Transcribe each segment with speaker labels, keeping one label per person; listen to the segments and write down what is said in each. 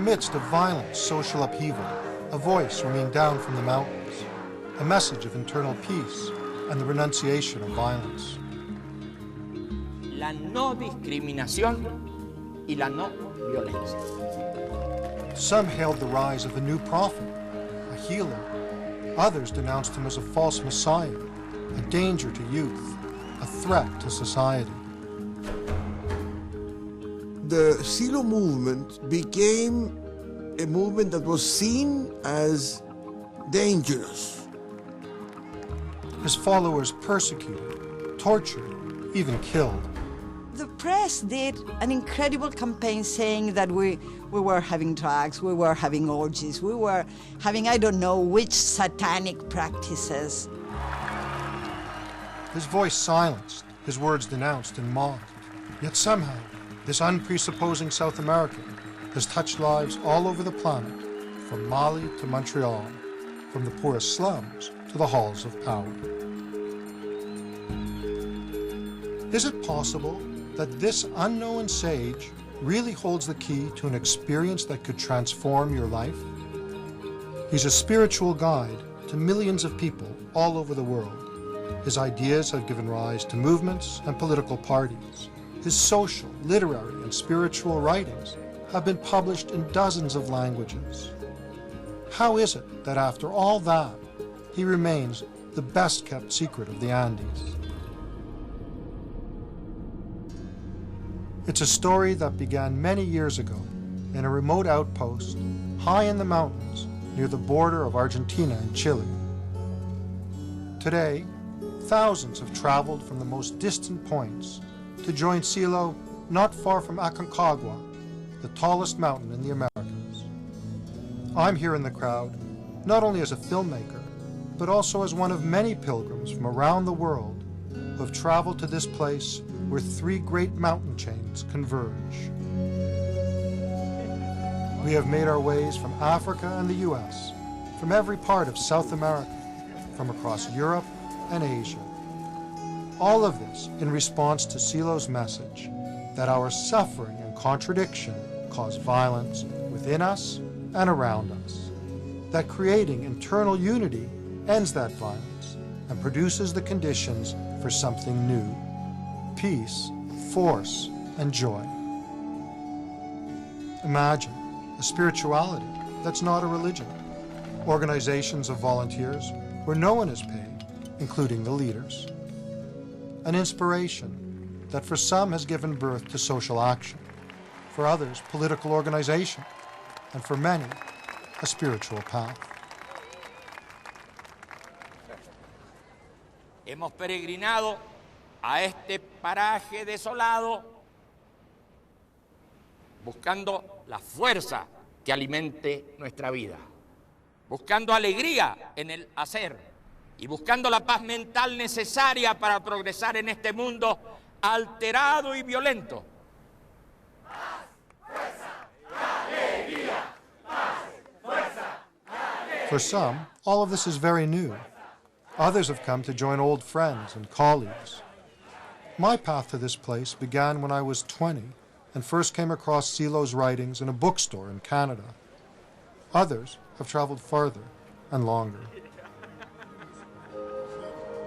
Speaker 1: midst of violent social upheaval, a voice ringing down from the mountains, a message of internal peace and the renunciation of violence.
Speaker 2: La no discriminación y la no violencia.
Speaker 1: Some hailed the rise of a new prophet, a healer. Others denounced him as a false messiah, a danger to youth, a threat to society.
Speaker 3: The Silo movement became a movement that was seen as dangerous.
Speaker 1: His followers persecuted, tortured, even killed.
Speaker 4: The press did an incredible campaign saying that we were having drugs, we were having orgies, we were having I don't know which satanic practices.
Speaker 1: His voice silenced, his words denounced and mocked. Yet somehow, this unpresupposing South American has touched lives all over the planet, from Mali to Montreal, from the poorest slums to the halls of power. Is it possible that this unknown sage really holds the key to an experience that could transform your life? He's a spiritual guide to millions of people all over the world. His ideas have given rise to movements and political parties. His social, literary, and spiritual writings have been published in dozens of languages. How is it that after all that, he remains the best-kept secret of the Andes? It's a story that began many years ago in a remote outpost high in the mountains near the border of Argentina and Chile. Today, thousands have traveled from the most distant points to join Silo not far from Aconcagua, the tallest mountain in the Americas. I'm here in the crowd, not only as a filmmaker, but also as one of many pilgrims from around the world who have traveled to this place where three great mountain chains converge. We have made our ways from Africa and the US, from every part of South America, from across Europe and Asia. All of this in response to Silo's message that our suffering and contradiction cause violence within us and around us, that creating internal unity ends that violence and produces the conditions for something new: peace, force, and joy. Imagine a spirituality that's not a religion, organizations of volunteers where no one is paid, including the leaders. An inspiration that for some has given birth to social action, for others political organization, and for many a spiritual path.
Speaker 2: Hemos peregrinado a este paraje desolado buscando la fuerza que alimente nuestra vida, buscando alegría en el hacer y buscando la paz mental necesaria para progresar en este mundo alterado y violento.
Speaker 5: Paz, fuerza, alegría. Paz, fuerza, alegría.
Speaker 1: For some, all of this is very new. Others have come to join old friends and colleagues. My path to this place began when I was 20 and first came across Silo's writings in a bookstore in Canada. Others have traveled farther and longer.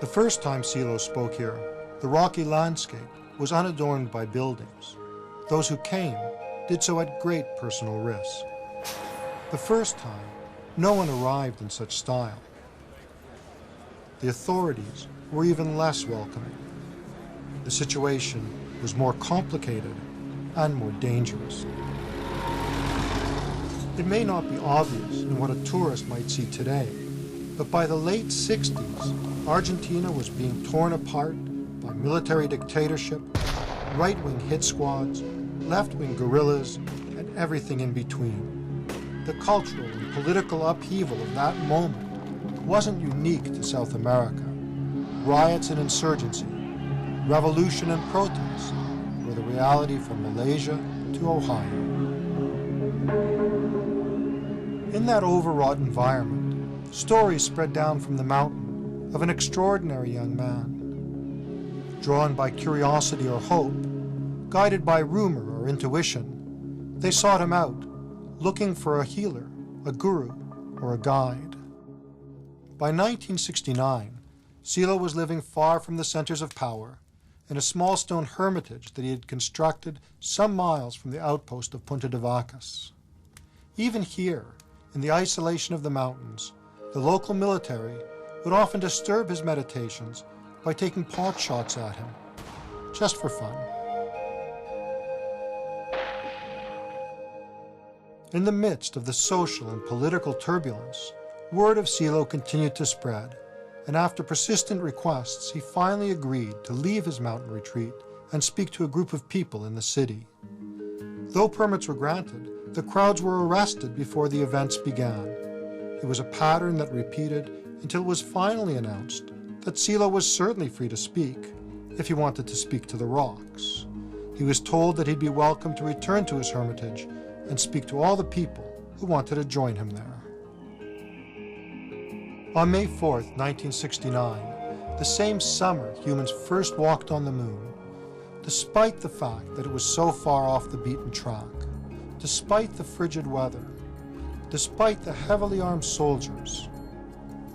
Speaker 1: The first time Silo spoke here, the rocky landscape was unadorned by buildings. Those who came did so at great personal risk. The first time, no one arrived in such style. The authorities were even less welcoming. The situation was more complicated and more dangerous. It may not be obvious in what a tourist might see today, but by the late 60s, Argentina was being torn apart by military dictatorship, right-wing hit squads, left-wing guerrillas, and everything in between. The cultural and political upheaval of that moment wasn't unique to South America. Riots and insurgency, revolution and protest were the reality from Malaysia to Ohio. In that overwrought environment, stories spread down from the mountain of an extraordinary young man. Drawn by curiosity or hope, guided by rumor or intuition, they sought him out, looking for a healer, a guru, or a guide. By 1969, Silo was living far from the centers of power in a small stone hermitage that he had constructed some miles from the outpost of Punta de Vacas. Even here, in the isolation of the mountains, the local military would often disturb his meditations by taking pot shots at him, just for fun. In the midst of the social and political turbulence, word of Silo continued to spread, and after persistent requests, he finally agreed to leave his mountain retreat and speak to a group of people in the city. Though permits were granted, the crowds were arrested before the events began. It was a pattern that repeated until it was finally announced that Silo was certainly free to speak if he wanted to speak to the rocks. He was told that he'd be welcome to return to his hermitage and speak to all the people who wanted to join him there. On May 4th, 1969, the same summer humans first walked on the moon, despite the fact that it was so far off the beaten track, despite the frigid weather, despite the heavily armed soldiers,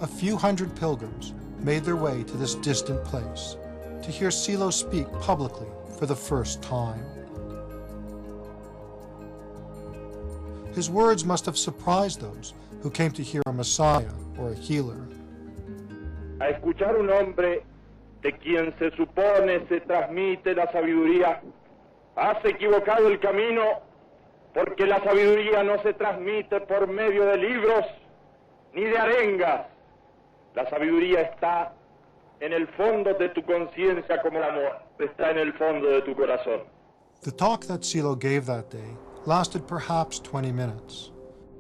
Speaker 1: a few hundred pilgrims made their way to this distant place to hear Silo speak publicly for the first time. His words must have surprised those who came to hear a Messiah or a healer.
Speaker 6: A escuchar un hombre de quien se supone se transmite la sabiduría, has equivocado el camino, porque la sabiduría no se transmite por medio de libros ni de arengas. La sabiduría está en el fondo de tu conciencia como el amor, está en el fondo de tu corazón.
Speaker 1: The talk that Silo gave that day lasted perhaps 20 minutes.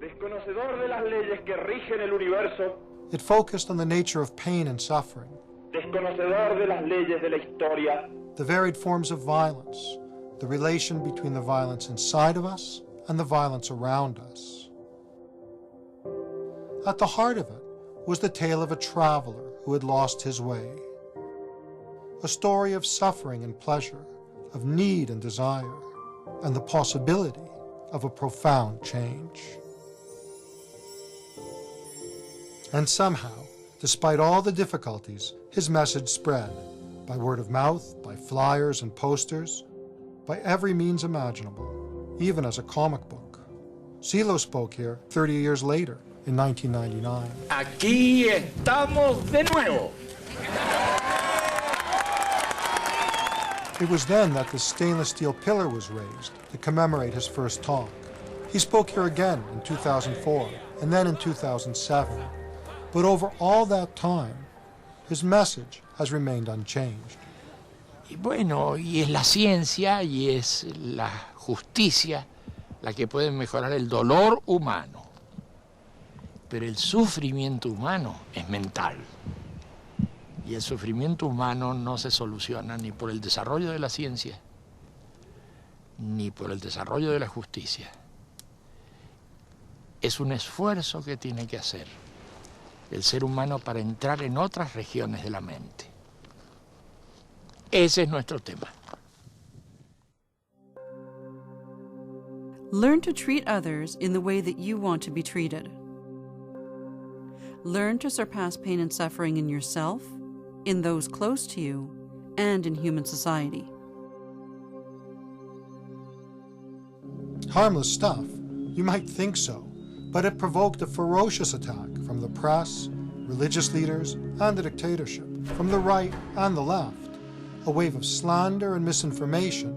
Speaker 6: Desconocedor de las leyes que rigen el universo,
Speaker 1: It focused on the nature of pain and suffering,
Speaker 6: desconocedor de las leyes de la historia,
Speaker 1: the varied forms of violence, the relation between the violence inside of us and the violence around us. At the heart of it was the tale of a traveler who had lost his way, a story of suffering and pleasure, of need and desire, and the possibility of a profound change. And somehow, despite all the difficulties, his message spread by word of mouth, by flyers and posters, by every means imaginable, even as a comic book. Silo spoke here 30 years later, in 1999.
Speaker 2: Aquí estamos de nuevo.
Speaker 1: It was then that the stainless steel pillar was raised to commemorate his first talk. He spoke here again in 2004, and then in 2007. But over all that time, his message has remained unchanged.
Speaker 2: Y bueno, y es la ciencia y es la justicia la que puede mejorar el dolor humano. Pero el sufrimiento humano es mental. Y el sufrimiento humano no se soluciona ni por el desarrollo de la ciencia, ni por el desarrollo de la justicia. Es un esfuerzo que tiene que hacer el ser humano para entrar en otras regiones de la mente. Ese es nuestro tema.
Speaker 7: Learn to treat others in the way that you want to be treated. Learn to surpass pain and suffering in yourself, in those close to you, and in human society.
Speaker 1: Harmless stuff, you might think so, but it provoked a ferocious attack from the press, religious leaders, and the dictatorship, from the right and the left, a wave of slander and misinformation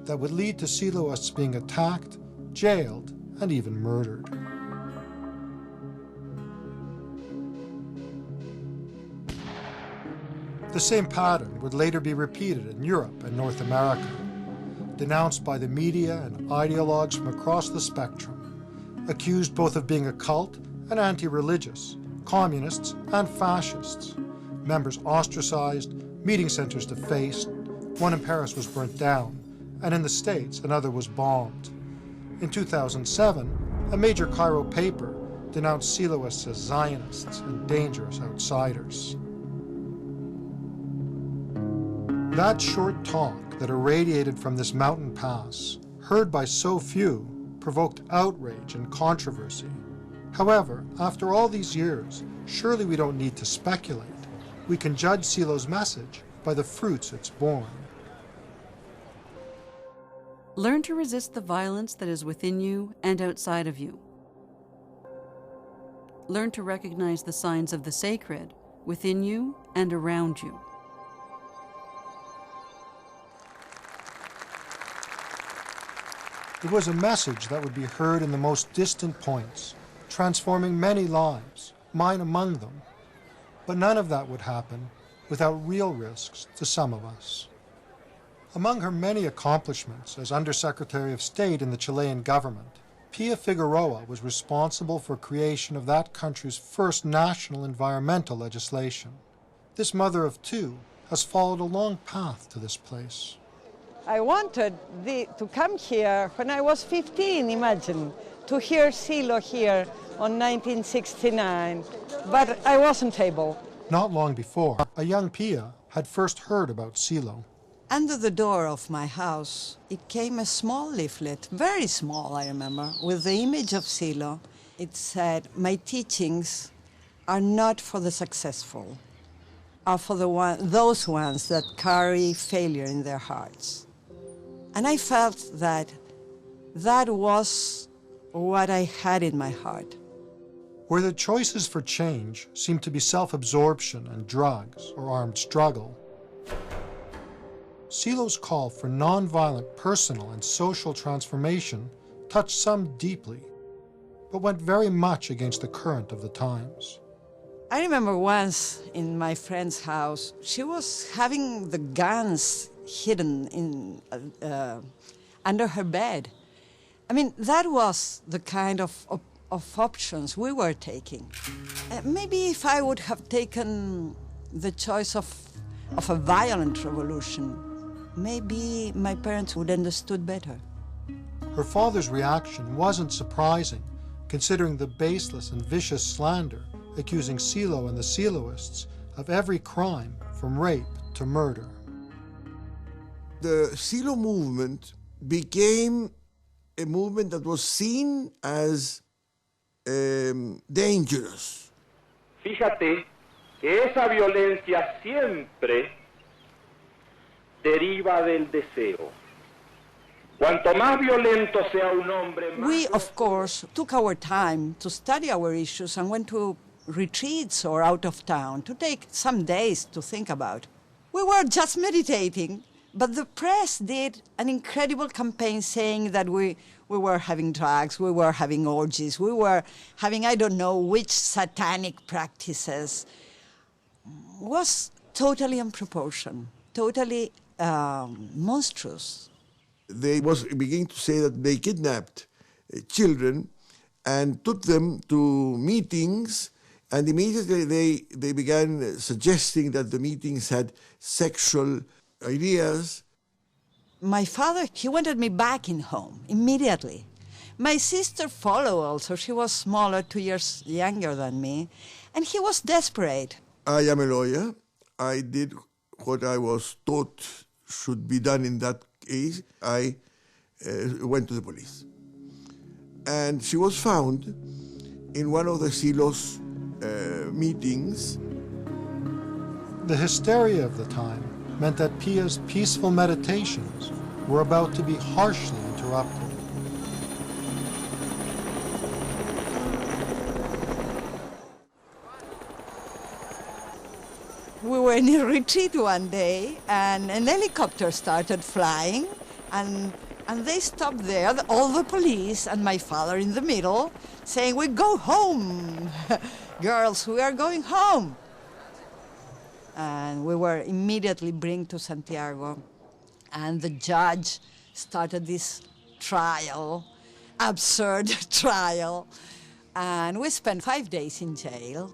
Speaker 1: that would lead to Siloists being attacked, jailed, and even murdered. The same pattern would later be repeated in Europe and North America, denounced by the media and ideologues from across the spectrum, accused both of being a cult and anti-religious, communists and fascists, members ostracized, meeting centers defaced, one in Paris was burnt down, and in the States another was bombed. In 2007, a major Cairo paper denounced Siloists as Zionists and dangerous outsiders. That short talk that irradiated from this mountain pass, heard by so few, provoked outrage and controversy. However, after all these years, surely we don't need to speculate. We can judge Silo's message by the fruits it's borne.
Speaker 7: Learn to resist the violence that is within you and outside of you. Learn to recognize the signs of the sacred within you and around you.
Speaker 1: It was a message that would be heard in the most distant points, transforming many lives, mine among them. But none of that would happen without real risks to some of us. Among her many accomplishments as Undersecretary of State in the Chilean government, Pia Figueroa was responsible for creation of that country's first national environmental legislation. This mother of two has followed a long path to this place.
Speaker 4: I wanted to come here when I was 15, imagine, to hear Silo here on 1969, but I wasn't able.
Speaker 1: Not long before, a young Pia had first heard about Silo.
Speaker 4: Under the door of my house, it came a small leaflet, very small, I remember, with the image of Silo. It said, "My teachings are not for the successful, are for those ones that carry failure in their hearts." And I felt that that was what I had in my heart.
Speaker 1: Where the choices for change seemed to be self-absorption and drugs or armed struggle, Silo's call for nonviolent personal and social transformation touched some deeply, but went very much against the current of the times.
Speaker 4: I remember once in my friend's house, she was having the guns hidden in, under her bed. I mean, that was the kind of options we were taking. Maybe if I would have taken the choice of a violent revolution, maybe my parents would have understood better.
Speaker 1: Her father's reaction wasn't surprising, considering the baseless and vicious slander accusing Silo and the Siloists of every crime from rape to murder.
Speaker 3: The Silo movement became a movement that was seen as dangerous.
Speaker 6: Fíjate que esa violencia siempre deriva del deseo. Cuanto más violento sea un hombre, más...
Speaker 4: We, of course, took our time to study our issues and went to retreats or out of town to take some days to think about. We were just meditating, but the press did an incredible campaign saying that we were having drugs, we were having orgies, we were having I don't know which satanic practices. It was totally unproportioned, totally monstrous.
Speaker 3: They was beginning to say that they kidnapped children and took them to meetings, and immediately they began suggesting that the meetings had sexual ideas.
Speaker 4: My father, he wanted me back in home immediately. My sister followed also. She was smaller, 2 years younger than me, and he was desperate.
Speaker 3: I am a lawyer. I did what I was taught should be done in that case. I went to the police. And she was found in one of the Silo's meetings.
Speaker 1: The hysteria of the time meant that Pia's peaceful meditations were about to be harshly interrupted.
Speaker 4: We were in a retreat one day, and an helicopter started flying, and they stopped there, all the police and my father in the middle, saying, "We go home, girls, we are going home." And we were immediately brought to Santiago, and the judge started this trial, absurd trial, and we spent 5 days in jail.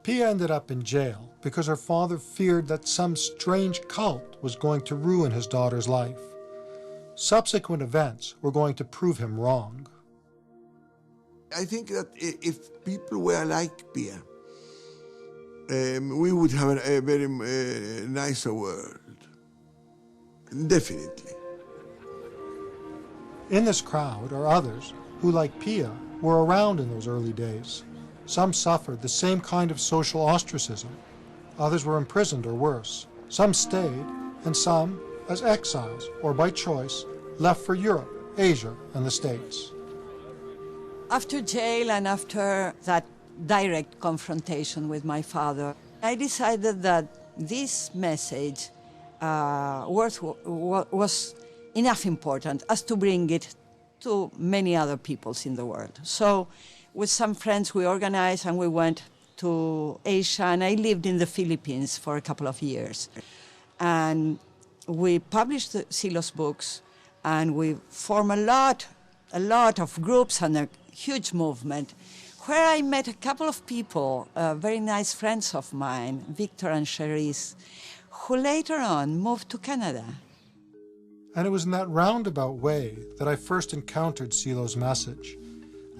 Speaker 1: Pia ended up in jail because her father feared that some strange cult was going to ruin his daughter's life. Subsequent events were going to prove him wrong.
Speaker 3: I think that if people were like Pia, we would have a very nicer world. Definitely.
Speaker 1: In this crowd are others who, like Pia, were around in those early days. Some suffered the same kind of social ostracism. Others were imprisoned or worse. Some stayed, and some, as exiles or by choice, left for Europe, Asia, and the States.
Speaker 4: After jail and after that direct confrontation with my father, I decided that this message was enough important as to bring it to many other peoples in the world. So with some friends we organized and we went to Asia, and I lived in the Philippines for a couple of years. And we published Silo's books, and we formed a lot of groups and a huge movement, where I met a couple of people, very nice friends of mine, Victor and Cherise, who later on moved to Canada.
Speaker 1: And it was in that roundabout way that I first encountered Silo's message.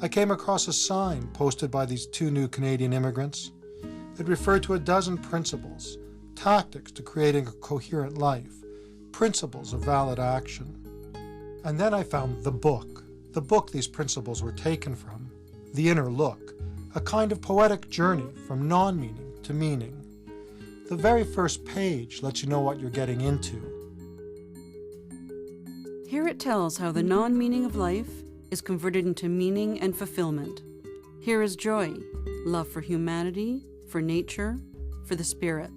Speaker 1: I came across a sign posted by these two new Canadian immigrants. It referred to a dozen principles, tactics to creating a coherent life, principles of valid action. And then I found the book these principles were taken from, The Inner Look, a kind of poetic journey from non-meaning to meaning. The very first page lets you know what you're getting into.
Speaker 7: Here it tells how the non-meaning of life is converted into meaning and fulfillment. Here is joy, love for humanity, for nature, for the spirit.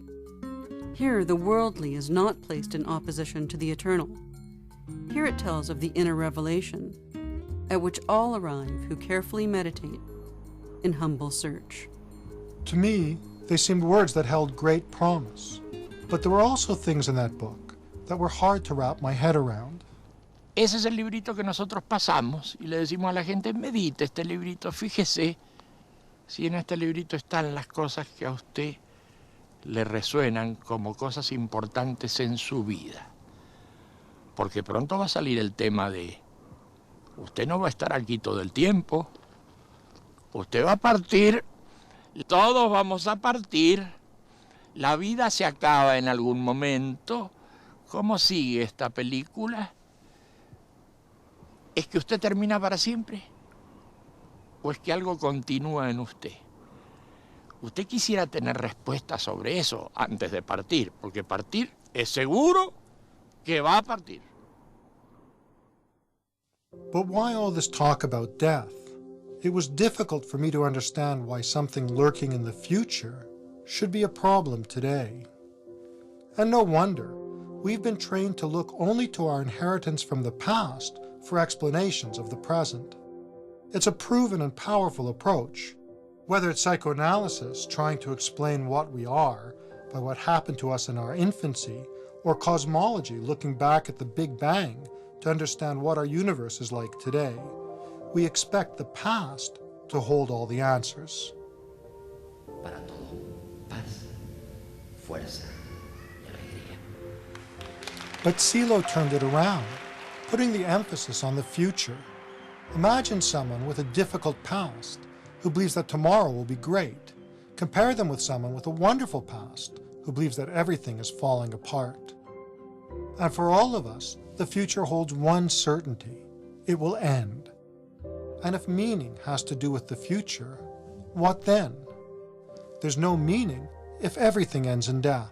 Speaker 7: Here the worldly is not placed in opposition to the eternal. Here it tells of the inner revelation, at which all arrive who carefully meditate in humble search.
Speaker 1: To me, they seemed words that held great promise. But there were also things in that book that were hard to wrap my head around.
Speaker 2: Ese es el librito que nosotros pasamos y le decimos a la gente, medite este librito, fíjese si en este librito están las cosas que a usted le resuenan como cosas importantes en su vida. Porque pronto va a salir el tema de, usted no va a estar aquí todo el tiempo, usted va a partir, todos vamos a partir, la vida se acaba en algún momento. ¿Cómo sigue esta película? ¿Es que usted termina para siempre? ¿O es que algo continúa en usted? Usted quisiera tener respuestas sobre eso antes de partir, porque partir es seguro que va a partir.
Speaker 1: But why all this talk about death? It was difficult for me to understand why something lurking in the future should be a problem today. And no wonder. We've been trained to look only to our inheritance from the past for explanations of the present. It's a proven and powerful approach. Whether it's psychoanalysis trying to explain what we are by what happened to us in our infancy, or cosmology looking back at the Big Bang to understand what our universe is like today, we expect the past to hold all the answers.
Speaker 2: Para todo, paz, fuerza y alegría.
Speaker 1: But Silo turned it around, putting the emphasis on the future. Imagine someone with a difficult past who believes that tomorrow will be great. Compare them with someone with a wonderful past who believes that everything is falling apart. And for all of us, the future holds one certainty. It will end. And if meaning has to do with the future, what then? There's no meaning if everything ends in death.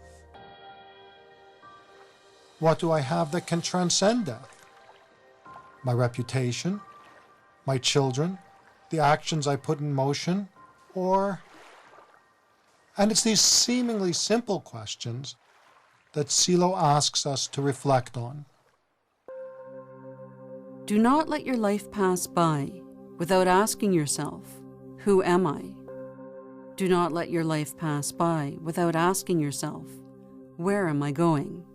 Speaker 1: What do I have that can transcend death? My reputation, my children, the actions I put in motion, or... And it's these seemingly simple questions that Silo asks us to reflect on.
Speaker 7: Do not let your life pass by without asking yourself, who am I? Do not let your life pass by without asking yourself, where am I going?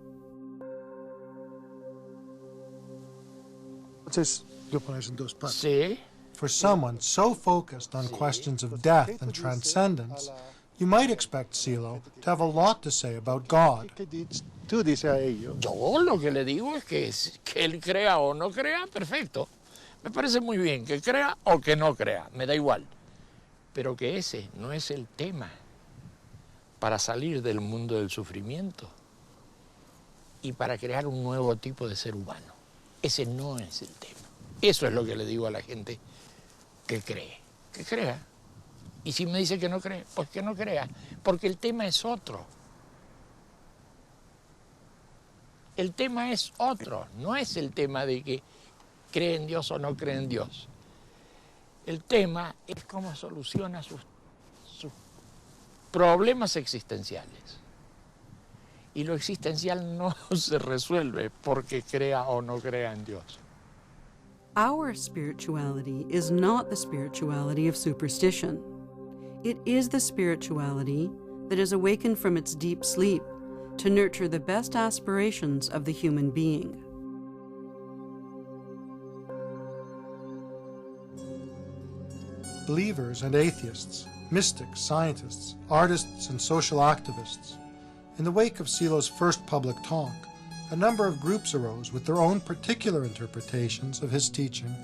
Speaker 2: Sí.
Speaker 1: For someone so focused on questions of death and transcendence, you might expect Silo to have a lot to say about God.
Speaker 2: Yo lo que le digo es que él crea o no crea, perfecto. Me parece muy bien que crea o que no crea, me da igual. Pero que ese no es el tema para salir del mundo del sufrimiento y para crear un nuevo tipo de ser humano. Ese no es el tema. Eso es lo que le digo a la gente que cree. Que crea. Y si me dice que no cree, pues que no crea. Porque el tema es otro. El tema es otro. No es el tema de que cree en Dios o no cree en Dios. El tema es cómo soluciona sus problemas existenciales. Y lo existencial no se resuelve porque crea o no crea en Dios.
Speaker 7: Our spirituality is not the spirituality of superstition. It is the spirituality that is awakened from its deep sleep to nurture the best aspirations of the human being.
Speaker 1: Believers and atheists, mystics, scientists, artists, and social activists. In the wake of Silo's first public talk, a number of groups arose with their own particular interpretations of his teaching.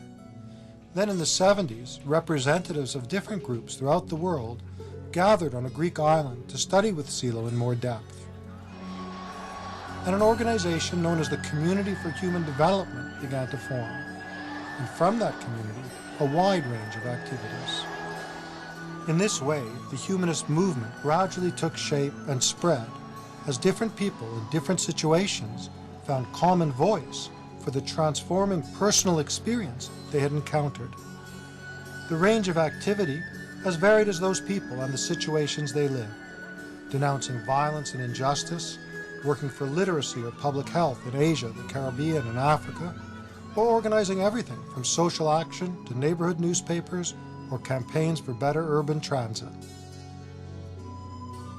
Speaker 1: Then in the 70s, representatives of different groups throughout the world gathered on a Greek island to study with Silo in more depth. And an organization known as the Community for Human Development began to form. And from that community, a wide range of activities. In this way, the humanist movement gradually took shape and spread as different people in different situations found common voice for the transforming personal experience they had encountered. The range of activity as varied as those people and the situations they lived, denouncing violence and injustice, working for literacy or public health in Asia, the Caribbean, and Africa, or organizing everything from social action to neighborhood newspapers or campaigns for better urban transit.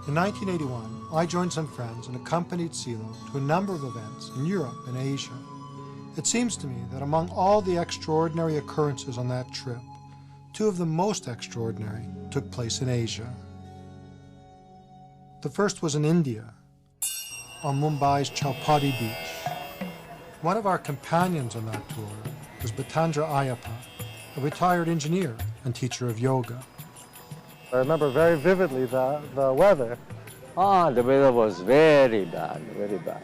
Speaker 1: In 1981, I joined some friends and accompanied Silo to a number of events in Europe and Asia. It seems to me that among all the extraordinary occurrences on that trip, two of the most extraordinary took place in Asia. The first was in India, on Mumbai's Chowpatty Beach. One of our companions on that tour was Bhatandra Ayappa, a retired engineer and teacher of yoga.
Speaker 8: I remember very vividly the weather.
Speaker 9: The weather was very bad, very bad.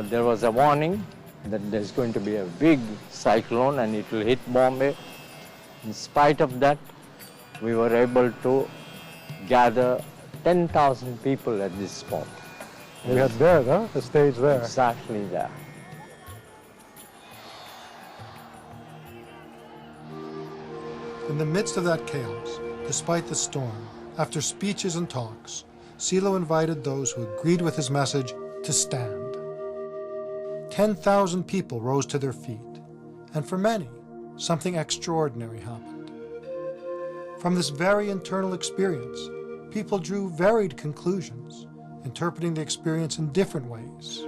Speaker 9: There was a warning that there's going to be a big cyclone and it will hit Bombay. In spite of that, we were able to gather 10,000 people at this spot.
Speaker 8: We had there, huh? The stage there.
Speaker 9: Exactly there.
Speaker 1: In the midst of that chaos, despite the storm, after speeches and talks, Silo invited those who agreed with his message to stand. 10,000 people rose to their feet, and for many, something extraordinary happened. From this very internal experience, people drew varied conclusions, interpreting the experience in different ways,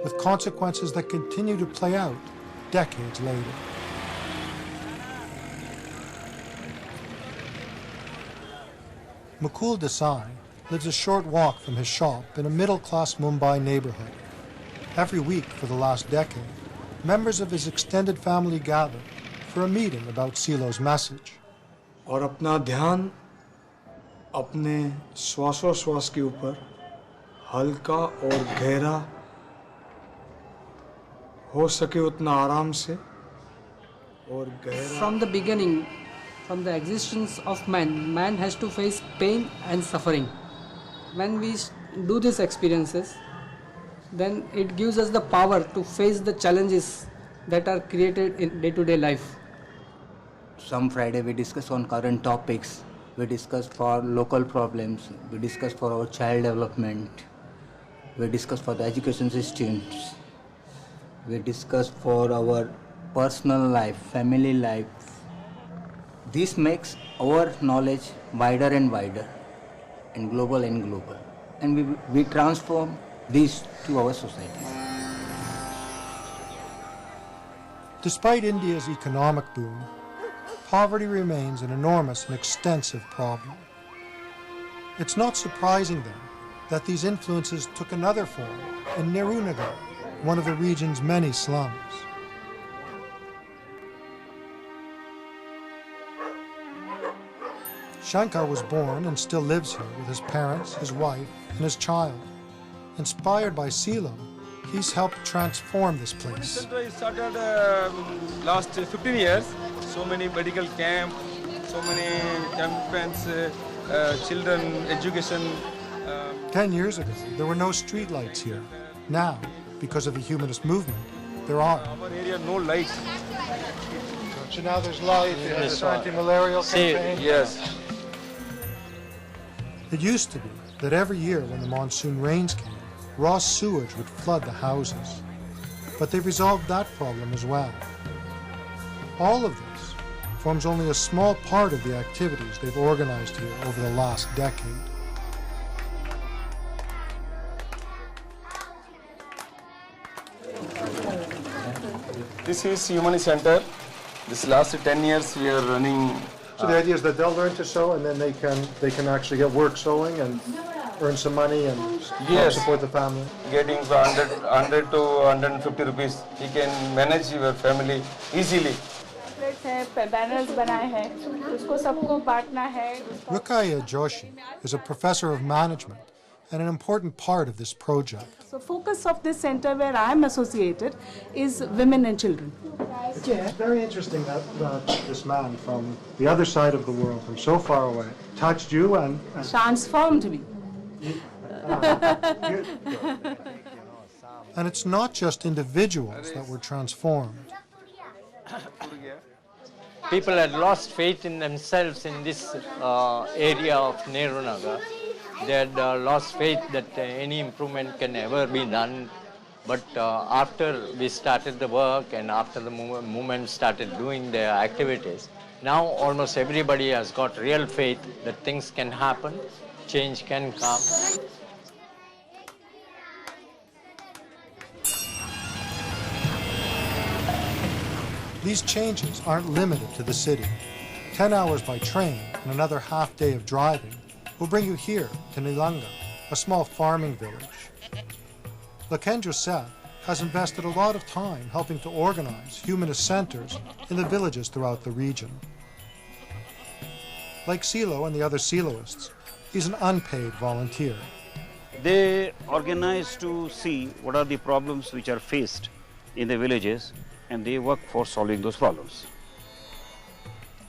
Speaker 1: with consequences that continue to play out decades later. Mukul Desai lives a short walk from his shop in a middle-class Mumbai neighborhood. Every week for the last decade, members of his extended family gather for a meeting about Silo's message.
Speaker 10: और अपना ध्यान अपने श्वासोश्वास के ऊपर हल्का और गहरा हो सके उतना आराम से और गहरा.
Speaker 11: From the beginning, from the existence of man, man has to face pain and suffering. When we do these experiences, then it gives us the power to face the challenges that are created in day-to-day life.
Speaker 12: Some Friday we discuss on current topics, we discuss for local problems, we discuss for our child development, we discuss for the education systems, we discuss for our personal life, family life. This makes our knowledge wider and wider and global, and we transform these to our society.
Speaker 1: Despite India's economic boom, poverty remains an enormous and extensive problem. It's not surprising then that these influences took another form in Nehru-Nagar, one of the region's many slums. Shankar was born and still lives here with his parents, his wife, and his child. Inspired by Silo, he's helped transform this place.
Speaker 13: Center started last 15 years. So many medical camps, so many campaigns, children education.
Speaker 1: 10 years ago, there were no street lights here. Now, because of the humanist movement, there are.
Speaker 13: Our area, no lights.
Speaker 1: So now there's light, there's anti-malarial campaign.
Speaker 13: Yes.
Speaker 1: It used to be that every year when the monsoon rains came, raw sewage would flood the houses. But they've resolved that problem as well. All of this forms only a small part of the activities they've organized here over the last decade.
Speaker 13: This is Humanismo Center. This last 10 years we are running.
Speaker 1: So the idea is that they'll learn to sew and then they can actually get work sewing and earn some money and support the family.
Speaker 13: Getting 100 to 150 rupees, you can manage your family easily.
Speaker 1: Rukaya Joshi is a professor of management and an important part of this project.
Speaker 14: So focus of this center where I am associated is women and children.
Speaker 1: It's very interesting that this man from the other side of the world, from so far away, touched you and
Speaker 14: transformed me.
Speaker 1: And it's not just individuals that were transformed.
Speaker 9: People had lost faith in themselves in this area of Nehru-Nagar. They had lost faith that any improvement can ever be done. But after we started the work and after the movement started doing their activities, now almost everybody has got real faith that things can happen, change can come.
Speaker 1: These changes aren't limited to the city. 10 hours by train and another half day of driving will bring you here to Nilanga, a small farming village. Laken Joseph has invested a lot of time helping to organize humanist centers in the villages throughout the region. Like Silo and the other Siloists, he's an unpaid volunteer.
Speaker 15: They organize to see what are the problems which are faced in the villages, and they work for solving those problems.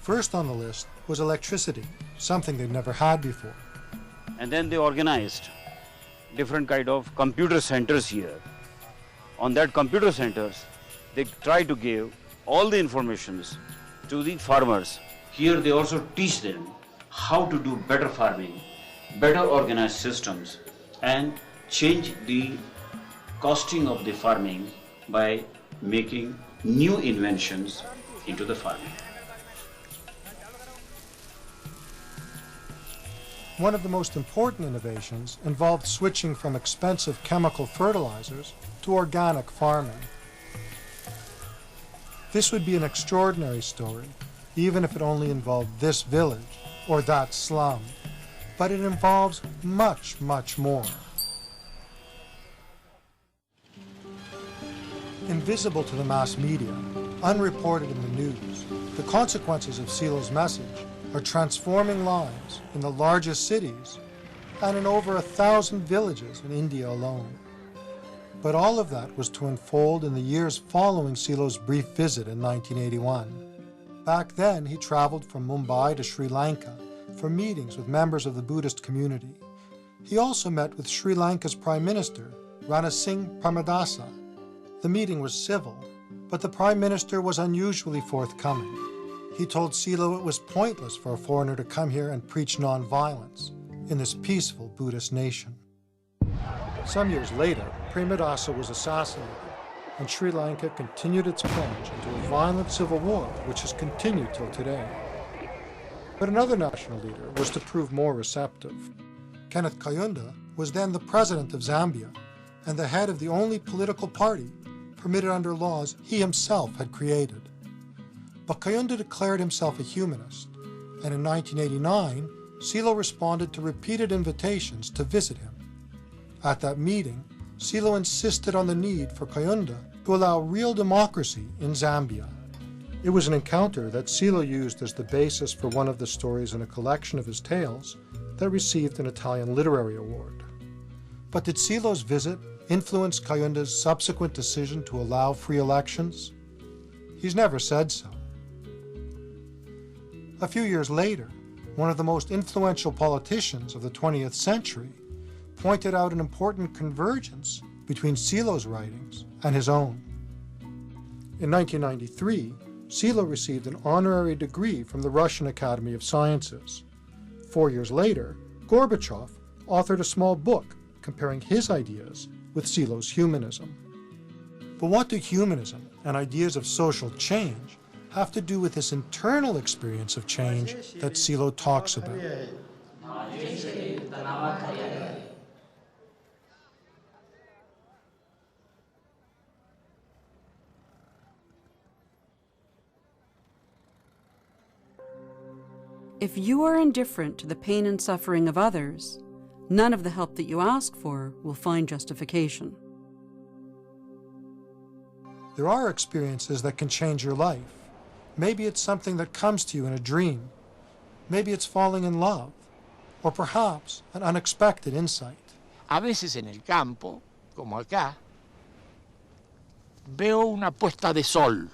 Speaker 1: First on the list was electricity, something they'd never had before.
Speaker 15: And then they organized different kind of computer centers here. On that computer centers, they try to give all the informations to the farmers. Here they also teach them how to do better farming, better organized systems, and change the costing of the farming by making new inventions into the farming.
Speaker 1: One of the most important innovations involved switching from expensive chemical fertilizers to organic farming. This would be an extraordinary story, even if it only involved this village or that slum. But it involves much, much more. Invisible to the mass media, unreported in the news, the consequences of Silo's message are transforming lives in the largest cities and in over 1,000 villages in India alone. But all of that was to unfold in the years following Silo's brief visit in 1981. Back then, he traveled from Mumbai to Sri Lanka for meetings with members of the Buddhist community. He also met with Sri Lanka's Prime Minister, Rana Singh Pramadasa. The meeting was civil, but the Prime Minister was unusually forthcoming. He told Silo it was pointless for a foreigner to come here and preach nonviolence in this peaceful Buddhist nation. Some years later, Premadasa was assassinated, and Sri Lanka continued its plunge into a violent civil war, which has continued till today. But another national leader was to prove more receptive. Kenneth Kaunda was then the president of Zambia and the head of the only political party permitted under laws he himself had created. But Kaunda declared himself a humanist, and in 1989, Silo responded to repeated invitations to visit him. At that meeting, Silo insisted on the need for Kaunda to allow real democracy in Zambia. It was an encounter that Silo used as the basis for one of the stories in a collection of his tales that received an Italian literary award. But did Silo's visit influenced Kayunda's subsequent decision to allow free elections? He's never said so. A few years later, one of the most influential politicians of the 20th century pointed out an important convergence between Silo's writings and his own. In 1993, Silo received an honorary degree from the Russian Academy of Sciences. 4 years later, Gorbachev authored a small book comparing his ideas with Silo's humanism. But what do humanism and ideas of social change have to do with this internal experience of change that Silo talks about?
Speaker 7: If you are indifferent to the pain and suffering of others, none of the help that you ask for will find justification.
Speaker 1: There are experiences that can change your life. Maybe it's something that comes to you in a dream. Maybe it's falling in love. Or perhaps an unexpected insight.
Speaker 2: A veces en el campo, como acá, veo una puesta de sol.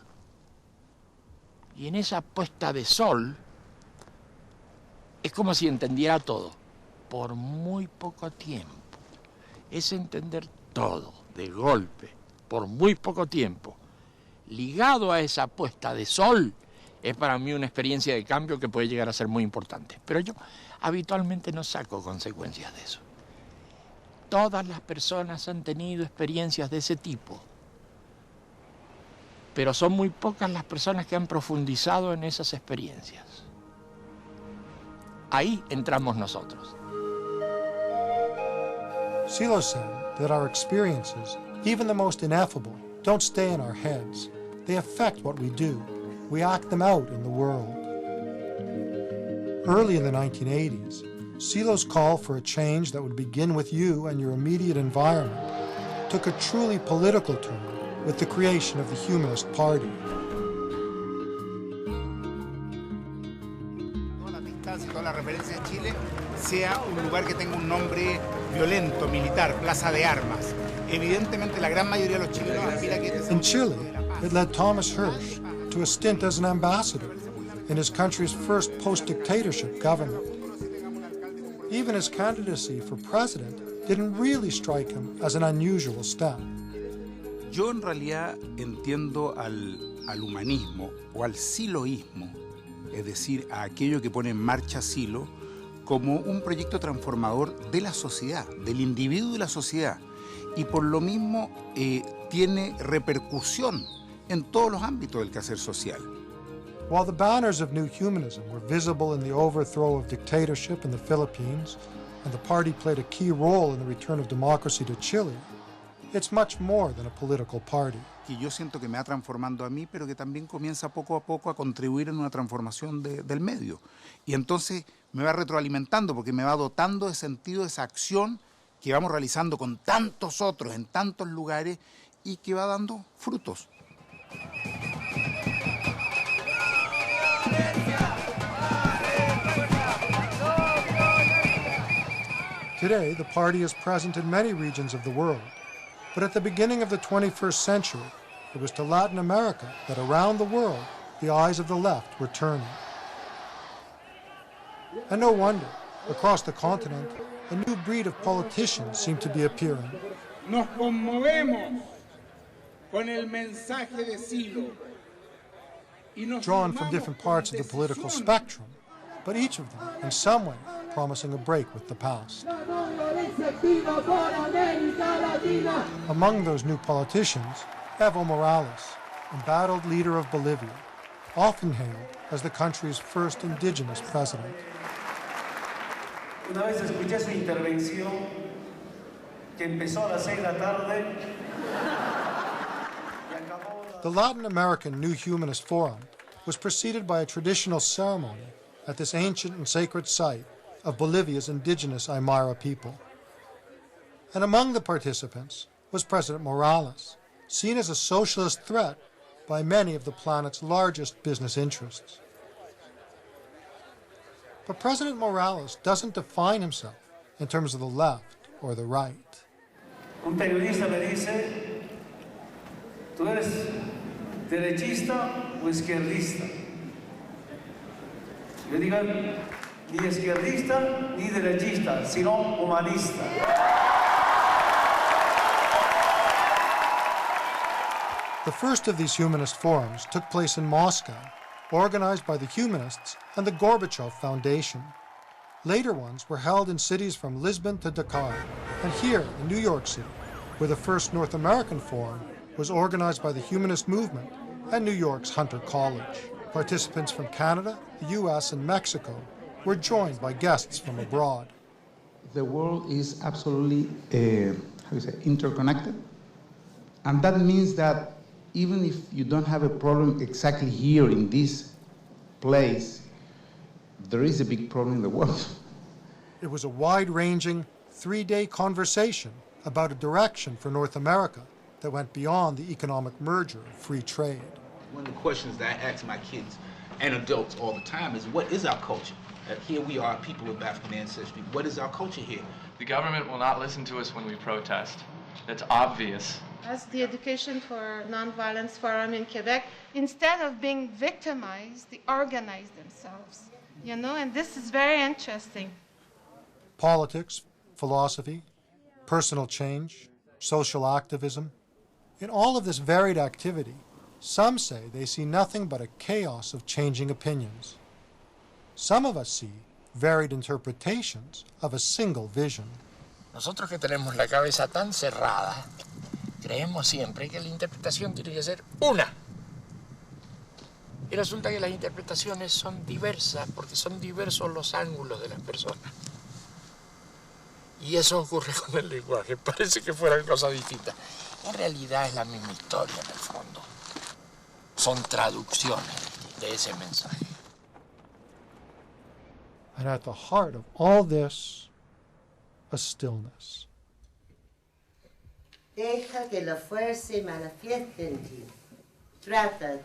Speaker 2: Y en esa puesta de sol es como si entendiera todo, por muy poco tiempo. Es entender todo, de golpe, por muy poco tiempo. Ligado a esa puesta de sol, es para mí una experiencia de cambio que puede llegar a ser muy importante. Pero yo habitualmente no saco consecuencias de eso. Todas las personas han tenido experiencias de ese tipo, pero son muy pocas las personas que han profundizado en esas experiencias. Ahí entramos nosotros.
Speaker 1: Silo said that our experiences, even the most ineffable, don't stay in our heads. They affect what we do. We act them out in the world. Early in the 1980s, Silo's call for a change that would begin with you and your immediate environment took a truly political turn with the creation of the Humanist Party.
Speaker 16: Toda la referencia de Chile sea un lugar que tenga un nombre violento, militar, plaza de armas. Evidentemente la gran mayoría de los chilenos aspira que
Speaker 1: In Chile, it led Thomas Hirsch to a stint as an ambassador in his country's first post-dictatorship government. Even his candidacy for president didn't really strike him as an unusual step.
Speaker 16: Yo en realidad entiendo al humanismo o al siloísmo, es decir, a aquello que pone en marcha Silo, como un proyecto transformador de la sociedad, del individuo y la sociedad, y por lo mismo tiene repercusión en todos los ámbitos del quehacer social.
Speaker 1: While the banners of New Humanism were visible in the overthrow of dictatorship in the Philippines, and the party played a key role in the return of democracy to Chile, it's much more than a political party.
Speaker 16: Que yo siento que me va transformando a mí, pero que también comienza poco a poco a contribuir en una transformación del medio. Y entonces me va retroalimentando porque me va dotando de sentido de esa acción que vamos realizando con tantos otros en tantos lugares y que va dando frutos.
Speaker 1: Today, the party is present in many regions of the world. But at the beginning of the 21st century, it was to Latin America that around the world, the eyes of the left were turning. And no wonder, across the continent, a new breed of politicians seemed to be appearing.
Speaker 16: Nos conmovemos con el mensaje de Silo.
Speaker 1: Drawn from different parts of the political spectrum, but each of them, in some way, promising a break with the past. Among those new politicians, Evo Morales, embattled leader of Bolivia, often hailed as the country's first indigenous president.
Speaker 17: Una vez escuché su intervención que empezó a las 6 de la tarde.
Speaker 1: The Latin American New Humanist Forum was preceded by a traditional ceremony at this ancient and sacred site of Bolivia's indigenous Aymara people. And among the participants was President Morales, seen as a socialist threat by many of the planet's largest business interests. But President Morales doesn't define himself in terms of the left or the right.
Speaker 17: un periodista me dice, ¿tú eres derechista o izquierdista? Yo digo, ni izquierdista ni derechista, sino humanista.
Speaker 1: The first of these humanist forums took place in Moscow, organized by the humanists and the Gorbachev Foundation. Later ones were held in cities from Lisbon to Dakar, and here in New York City, where the first North American forum was organized by the humanist movement and New York's Hunter College. Participants from Canada, the US, and Mexico were joined by guests from abroad.
Speaker 16: The world is absolutely, interconnected. And that means that even if you don't have a problem exactly here in this place, there is a big problem in the world.
Speaker 1: It was a wide-ranging, 3-day conversation about a direction for North America that went beyond the economic merger of free trade.
Speaker 18: One of the questions that I ask my kids and adults all the time is, what is our culture? Here we are, people of African ancestry. What is our culture here?
Speaker 19: The government will not listen to us when we protest. That's obvious.
Speaker 20: As the Education for Nonviolence Forum in Quebec, instead of being victimized, they organize themselves, and this is very interesting.
Speaker 1: Politics, philosophy, personal change, social activism. In all of this varied activity, some say they see nothing but a chaos of changing opinions. Some of us see varied interpretations of a single vision.
Speaker 2: Nosotros que tenemos la cabeza tan cerrada, creemos siempre que la interpretación tiene que ser una. Y resulta que las interpretaciones son diversas, porque son diversos los ángulos de las personas. Y eso ocurre con el lenguaje, parece que fueran cosas distintas. En realidad es la misma historia en el fondo. Son traducciones de ese mensaje.
Speaker 1: And at the heart of all this, a stillness.
Speaker 21: Deja que la fuerza se manifieste en ti. Trata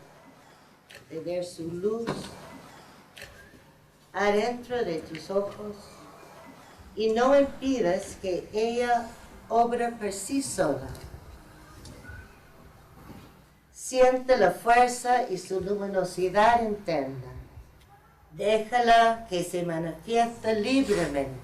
Speaker 21: de ver su luz adentro de tus ojos y no impidas que ella obra por sí sola. Siente la fuerza y su luminosidad interna. Déjala que se manifieste libremente.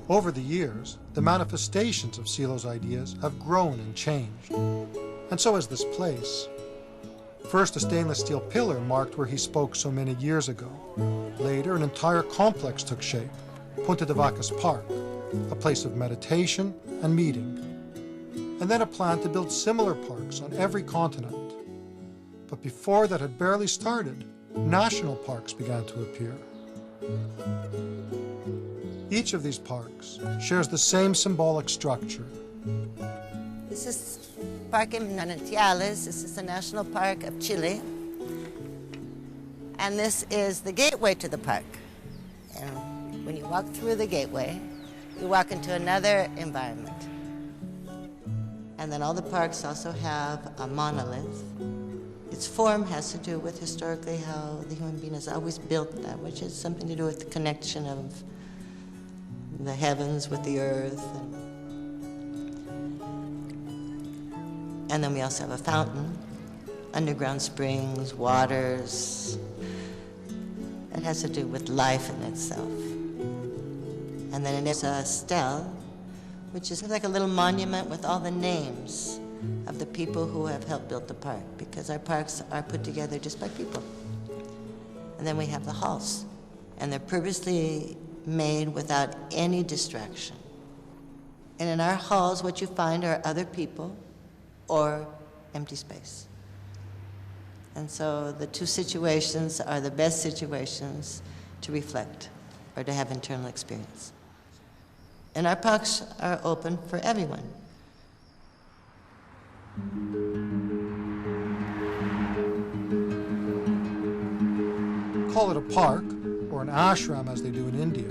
Speaker 1: Over the years, the manifestations of Silo's ideas have grown and changed, and so has this place. First, a stainless steel pillar marked where he spoke so many years ago. Later, an entire complex took shape, Punta de Vacas Park, a place of meditation and meeting. And then a plan to build similar parks on every continent. But before that had barely started, national parks began to appear. Each of these parks shares the same symbolic structure.
Speaker 21: This is Parque Manantiales. This is the National Park of Chile. And this is the gateway to the park. And when you walk through the gateway, you walk into another environment. And then all the parks also have a monolith. Its form has to do with historically how the human being has always built that, which has something to do with the connection of the heavens with the earth. And then we also have a fountain, underground springs, waters. It has to do with life in itself. And then there's a stele, which is like a little monument with all the names of the people who have helped build the park, because our parks are put together just by people. And then we have the halls, and they're purposely made without any distraction. And in our halls, what you find are other people or empty space. And so the two situations are the best situations to reflect or to have internal experience. And our parks are open for everyone.
Speaker 1: Call it a park, or an ashram as they do in India.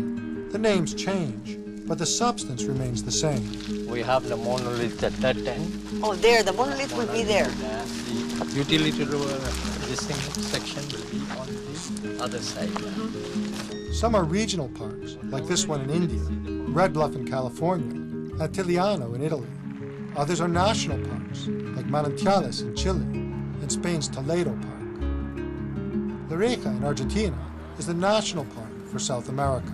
Speaker 1: The names change, but the substance remains the same.
Speaker 9: We have the monolith at that end.
Speaker 21: Oh, there, the monolith will be there.
Speaker 9: Utility this section will be on the other side.
Speaker 1: Some are regional parks, like this one in India, Red Bluff in California, and Tigliano in Italy. Others are national parks, like Manantiales in Chile, and Spain's Toledo Park. La Reja in Argentina is the national park for South America.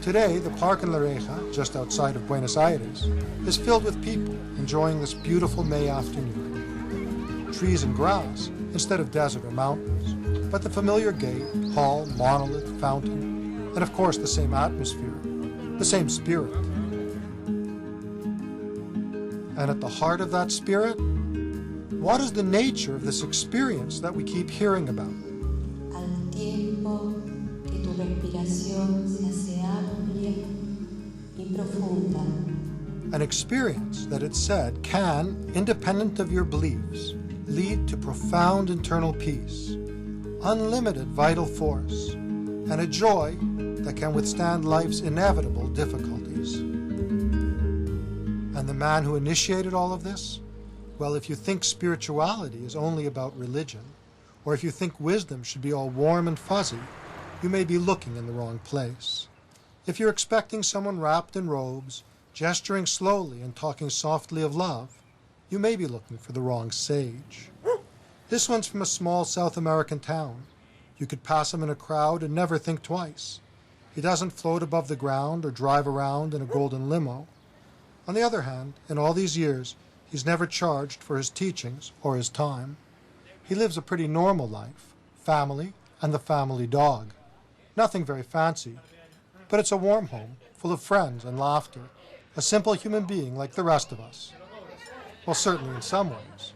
Speaker 1: Today, the park in La Reja, just outside of Buenos Aires, is filled with people enjoying this beautiful May afternoon. Trees and grass instead of desert or mountains, but the familiar gate, hall, monolith, fountain, and of course the same atmosphere, the same spirit. And at the heart of that spirit, what is the nature of this experience that we keep hearing about?
Speaker 5: Al tiempo que tu respiración se hace amplia y profunda.
Speaker 1: An experience that it's said can, independent of your beliefs, lead to profound internal peace, unlimited vital force, and a joy that can withstand life's inevitable difficulties. And the man who initiated all of this? Well, if you think spirituality is only about religion, or if you think wisdom should be all warm and fuzzy, you may be looking in the wrong place. If you're expecting someone wrapped in robes, gesturing slowly and talking softly of love, you may be looking for the wrong sage. This one's from a small South American town. You could pass him in a crowd and never think twice. He doesn't float above the ground or drive around in a golden limo. On the other hand, in all these years, he's never charged for his teachings or his time. He lives a pretty normal life, family and the family dog. Nothing very fancy, but it's a warm home full of friends and laughter, a simple human being like the rest of us. Well, certainly in some ways.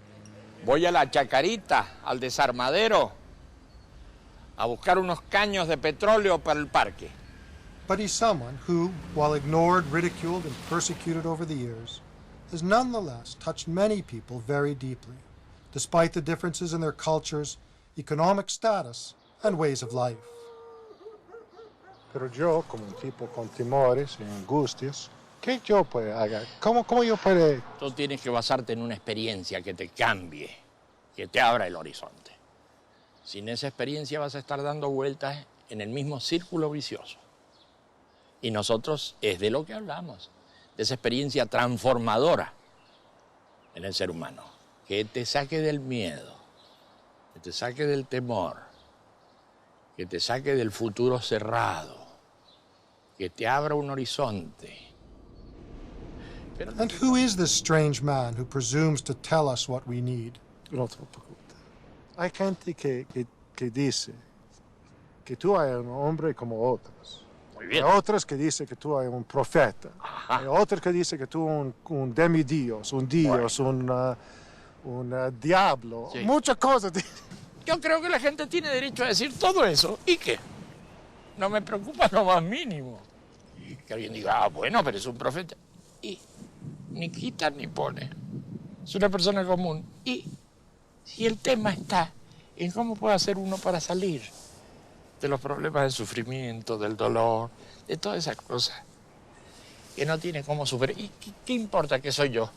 Speaker 2: Voy a la chacarita, al desarmadero, a buscar unos caños de petróleo para el parque.
Speaker 1: But he's someone who, while ignored, ridiculed, and persecuted over the years, has nonetheless touched many people very deeply, despite the differences in their cultures, economic status, and ways of life.
Speaker 8: Pero yo, como un tipo con temores y angustias, ¿qué yo puedo hacer? ¿Cómo yo puedo?
Speaker 2: Tú tienes que basarte en una experiencia que te cambie, que te abra el horizonte. Sin esa experiencia vas a estar dando vueltas en el mismo círculo vicioso. Y nosotros es de lo que hablamos, de esa experiencia transformadora en el ser humano, que te saque del miedo, que te saque del temor, que te saque del futuro cerrado, que te abra un horizonte.
Speaker 1: And who is this strange man who presumes to tell us what we need?
Speaker 8: Hay gente que dice que tú eres un hombre como otros. Hay otros que dicen que tú eres un profeta. Hay otros que dicen que tú eres un demidios, un dios, un diablo. Sí. Muchas cosas.
Speaker 2: Yo creo que la gente tiene derecho a decir todo eso. ¿Y qué? No me preocupa lo más mínimo. Que alguien diga, bueno, pero es un profeta. Y ni quita ni pone. Es una persona común. Y si el tema está en cómo puede hacer uno para salir de los problemas del sufrimiento, del dolor, de todas esas cosas que no tiene cómo superar. ¿Y qué importa que soy yo?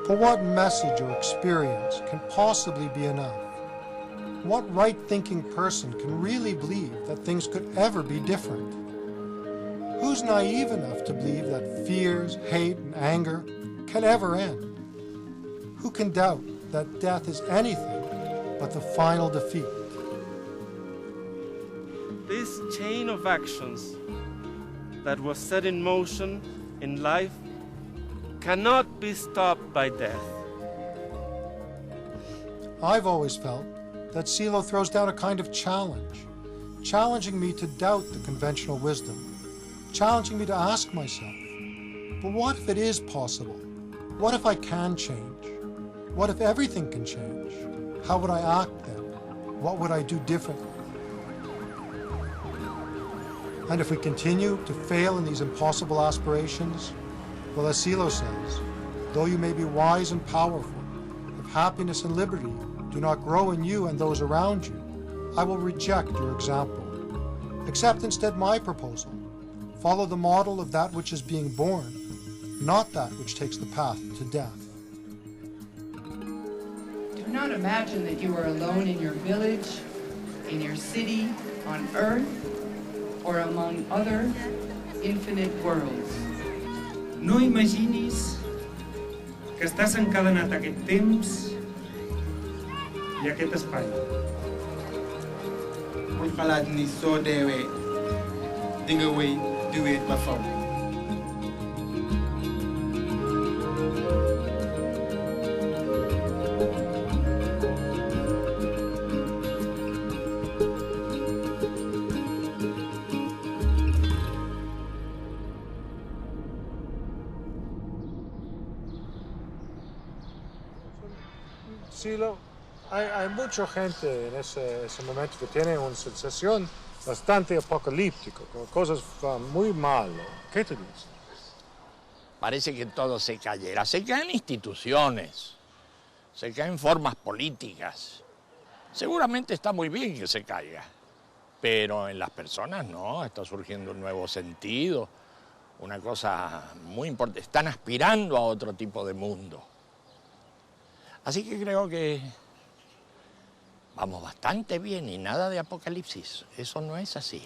Speaker 1: But what message or experience can possibly be enough? What right-thinking person can really believe that things could ever be different? Who's naive enough to believe that fears, hate, and anger can ever end? Who can doubt that death is anything but the final defeat?
Speaker 22: This chain of actions that was set in motion in life cannot be stopped by death.
Speaker 1: I've always felt that Silo throws down a kind of challenge, challenging me to doubt the conventional wisdom, challenging me to ask myself, but what if it is possible? What if I can change? What if everything can change? How would I act then? What would I do differently? And if we continue to fail in these impossible aspirations, well, as Silo says, though you may be wise and powerful, if happiness and liberty do not grow in you and those around you, I will reject your example. Accept instead my proposal. Follow the model of that which is being born. not that which takes the path to death.
Speaker 3: Do not imagine that you are alone in your village, in your city, on earth, or among other infinite worlds.
Speaker 17: No imaginis que estàs encadenat a aquest temps i a aquest espai.
Speaker 10: Bul xalaat ni soo deewee di nga wéy di wéet ba faw.
Speaker 8: Sí, hay mucha gente en ese momento que tiene una sensación bastante apocalíptica, con cosas muy malas. ¿Qué te dices?
Speaker 2: Parece que todo se cayera. Se caen instituciones, se caen formas políticas. Seguramente está muy bien que se caiga, pero en las personas no, está surgiendo un nuevo sentido, una cosa muy importante. Están aspirando a otro tipo de mundo. Así que creo que vamos bastante bien y nada de apocalipsis. Eso no es así.